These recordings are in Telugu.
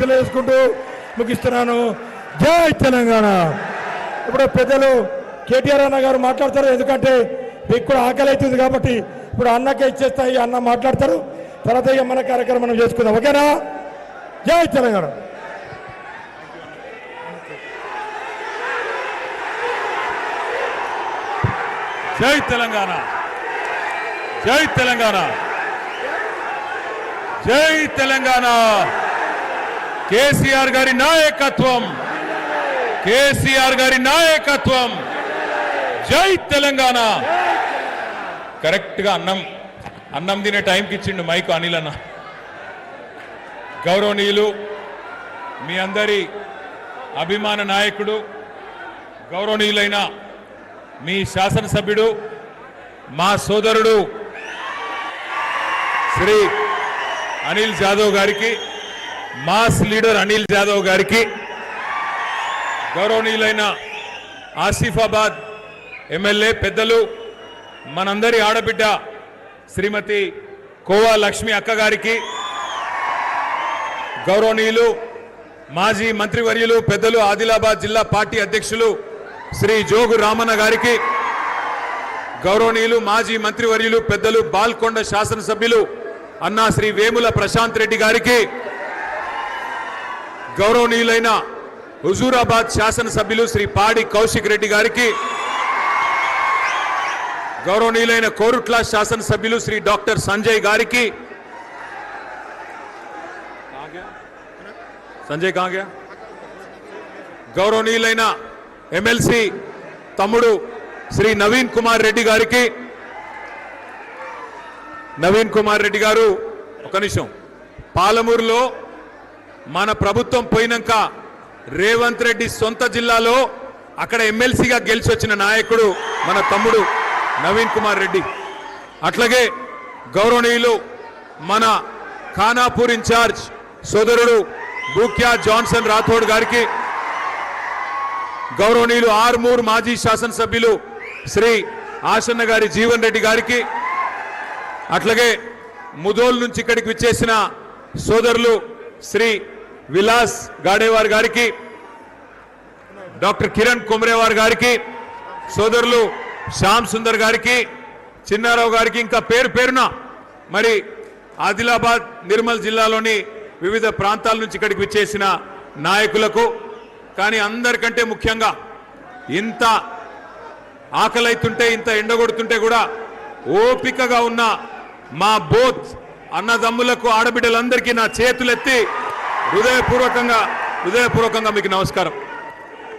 తెలియజేసుకుంటూ ముగిస్తున్నాను. జై తెలంగాణ. ఇప్పుడు పెద్దలు కేటీఆర్ అన్న గారు మాట్లాడతారు, ఎందుకంటే మీకు కూడా ఆకలి అవుతుంది కాబట్టి ఇప్పుడు అన్నకే ఇచ్చేస్తాయి. అన్న మాట్లాడతారు, తర్వాత ఇక మన కార్యక్రమం మనం చేసుకుందాం. ఓకేనా? జై తెలంగాణ. జై తెలంగాణ. జై తెలంగాణ. జై తెలంగాణ. కేసీఆర్ గారి నాయకత్వం, కేసీఆర్ గారి నాయకత్వం. జై తెలంగాణ. కరెక్ట్గా అన్నం తినే టైంకి ఇచ్చిండు మైకు అనిల్ అన్న. గౌరవనీయులు, మీ అందరి అభిమాన నాయకుడు, గౌరవనీయులైన మీ శాసనసభ్యుడు, మా సోదరుడు శ్రీ అనిల్ జాదవ్ గారికి, మాస్ లీడర్ అనిల్ జాదవ్ గారికి, గౌరవనీయులైన ఆసిఫాబాద్ ఎమ్మెల్యే పెద్దలు, మనందరి ఆడబిడ్డ శ్రీమతి కోవా లక్ష్మి అక్క గారికి, గౌరవనీయులు మాజీ మంత్రివర్యులు పెద్దలు ఆదిలాబాద్ జిల్లా పార్టీ అధ్యక్షులు శ్రీ జోగు రామన్న గారికి, గౌరవనీయులు మాజీ మంత్రివర్యులు పెద్దలు బాల్కొండ శాసనసభ్యులు అన్నా శ్రీ వేముల ప్రశాంత్ రెడ్డి గారికి, గౌరవనీయులైన హుజూరాబాద్ శాసనసభ్యులు శ్రీ పాడి కౌశిక్ రెడ్డి గారికి, గౌరవనీయులైన కోరుట్ల శాసనసభ్యులు శ్రీ డాక్టర్ సంజయ్ గారికి, సంజయ్ కాగా, గౌరవనీయులైన ఎమ్మెల్సీ తమ్ముడు శ్రీ నవీన్ కుమార్ రెడ్డి గారికి. నవీన్ కుమార్ రెడ్డి గారు ఒక నిమిషం, పాలమూరులో మన ప్రభుత్వం పోయినాక రేవంత్ రెడ్డి సొంత జిల్లాలో అక్కడ ఎమ్మెల్సీగా గెలిచి వచ్చిన నాయకుడు మన తమ్ముడు నవీన్ కుమార్ రెడ్డి. అట్లాగే గౌరవనీయులు మన ఖానాపూర్ ఇన్ఛార్జ్ సోదరుడు బూక్యా జాన్సన్ రాథోడ్ గారికి, గౌరవనీయులు ఆర్మూర్ మాజీ శాసనసభ్యులు శ్రీ ఆశన్న గారి జీవన్ రెడ్డి గారికి, అట్లాగే ముదోల్ నుంచి ఇక్కడికి విచ్చేసిన సోదరులు శ్రీ విలాస్ గాడేవార్ గారికి, డాక్టర్ కిరణ్ కొమరేవార్ గారికి, సోదరులు శ్యామ్ సుందర్ గారికి, చిన్నారావు గారికి, ఇంకా పేరు పేరున మరి ఆదిలాబాద్ నిర్మల్ జిల్లాలోని వివిధ ప్రాంతాల నుంచి ఇక్కడికి విచ్చేసిన నాయకులకు, కానీ అందరికంటే ముఖ్యంగా ఇంత ఆకలైతుంటే ఇంత ఎండగొడుతుంటే కూడా ఓపికగా ఉన్న మా బోత్ అన్నదమ్ములకు ఆడబిడ్డలందరికీ నా చేతులెత్తి హృదయపూర్వకంగా మీకు నమస్కారం.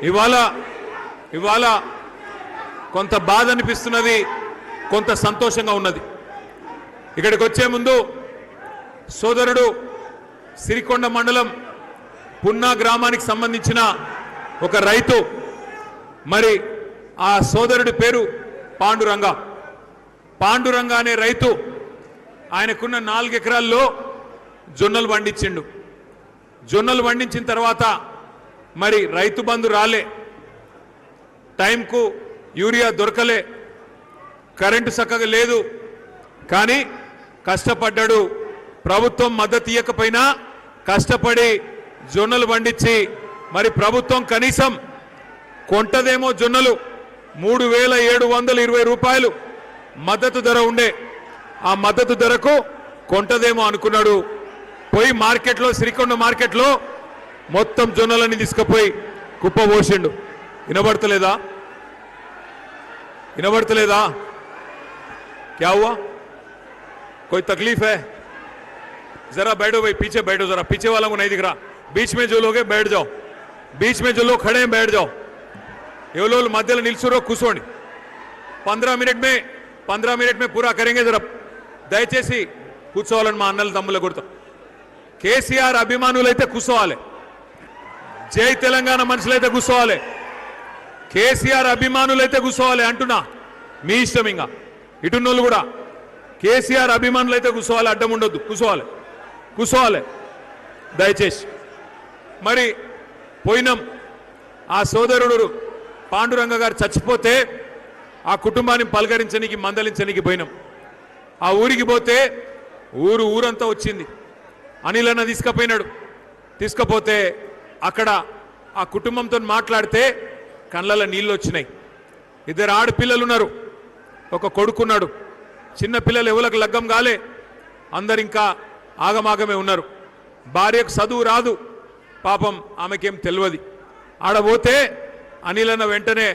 ఇవాళ కొంత బాధ అనిపిస్తున్నది, కొంత సంతోషంగా ఉన్నది. ఇక్కడికి వచ్చే ముందు సోదరుడు సిరికొండ మండలం పున్నా గ్రామానికి సంబంధించిన ఒక రైతు, మరి ఆ సోదరుడి పేరు పాండురంగ అనే రైతు ఆయనకున్న 4 ఎకరాల్లో జొన్నలు పండించిండు. జొన్నలు పండించిన తర్వాత మరి రైతు బంధు రాలే, టైంకు యూరియా దొరకలే, కరెంటు చక్కగా లేదు, కానీ కష్టపడ్డాడు. ప్రభుత్వం మద్దతు ఇవ్వకపోయినా కష్టపడి జొన్నలు పండించి మరి ప్రభుత్వం కనీసం కొంటదేమో జొన్నలు 3720 రూపాయలు మద్దతు ధర ఉండే, ఆ మద్దతు ధరకు కొంటదేమో అనుకున్నాడు. పోయి మార్కెట్లో, శ్రీకొండ మార్కెట్లో మొత్తం జొన్నలన్నీ తీసుకుపోయి కుప్పబోసిండు. వినబడతలేదా? क्या हुआ? कोई तकलीफ है? जरा बैठो भाई, पीछे बैठो, जरा पीछे वालों को नहीं दिख रहा, बीच में जो लोग हैं बैठ जाओ, बीच में जो लोग खड़े हैं बैठ जाओ, ये लोग मध्य निल्सुरो कुसोंడి. 15 मिनट में पूरा करेंगे. जरा దయచేసి కూర్చోవాలని మా అన్నల తమ్ముల గుర్తు. కేసీఆర్ అభిమానులైతే కూర్చోవాలి, జై తెలంగాణ మనుషులైతే కూర్చోవాలి, కేసీఆర్ అభిమానులైతే కూర్చోవాలి అంటున్నా. మీ ఇష్టం. ఇంకా ఇటున్నోళ్ళు కూడా కేసీఆర్ అభిమానులైతే కూర్చోవాలి, అడ్డం ఉండొద్దు, కూర్చోవాలి దయచేసి. మరి పోయినాం, ఆ సోదరుడు పాండురంగ గారు చచ్చిపోతే ఆ కుటుంబాన్ని పలకరించడానికి, మందలించడానికి పోయినాం. ఆ ఊరికి పోతే ఊరంతా వచ్చింది. అనిల్ అన్న తీసుకుపోయినాడు. తీసుకపోతే అక్కడ ఆ కుటుంబంతో మాట్లాడితే కళ్ళలో నీళ్ళు వచ్చినాయి. 2 ఆడపిల్లలు ఉన్నారు, ఒక కొడుకున్నాడు. చిన్న పిల్లలు ఎవరికి లగ్గం కాలే, అందరు ఇంకా ఆగమాగమే ఉన్నారు. భార్యకు చదువు రాదు, పాపం ఆమెకేం తెలియదు. ఆడపోతే అనిల్ అన్న వెంటనే